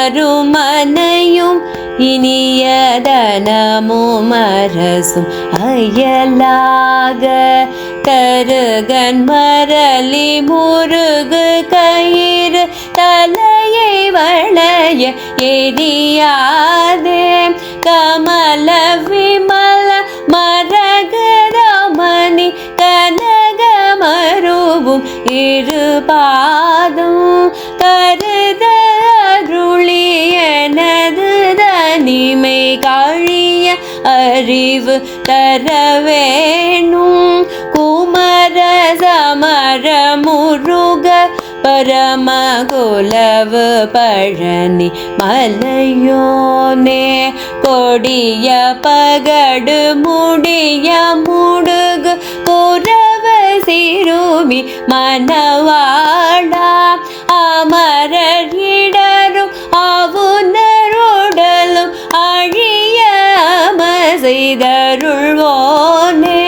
மறுமனையும் இனியதனமும் அரசும் அயலாக தருகன் மரளி முருகு கயிறு தலையை வளைய எரியாதே கமல விமல மரகதமணி கனகமருவும் இருபாதும் கருதருளி எனது தனிமை காழிய அறிவு தரவேணும் குமர சமர முருக பரமகுலவு பழனி மலையோனே கொடிய பகடு முடிய முடுகு குரவ சிறுமி மனவாடா அமரர் இடரும் அவுணருடலும் அழிய செய்தருள்வோனே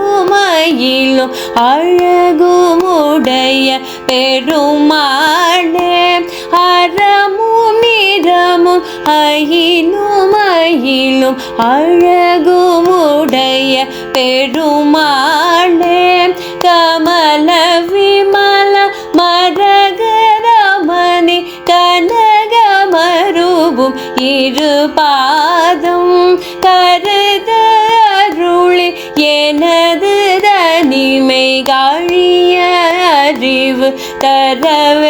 அறமுமிரமுமயிலுமயிலும் அழகுமுடைய பெருமாளே அறமுமிரமும் அயிலுமயிலும் அழகுமுடைய பெருமாளே கமல விமல மரகதமணி கனகமருவும் இருபாதம் கருதருளி எனது தனிமை காழிய அறிவு தரவே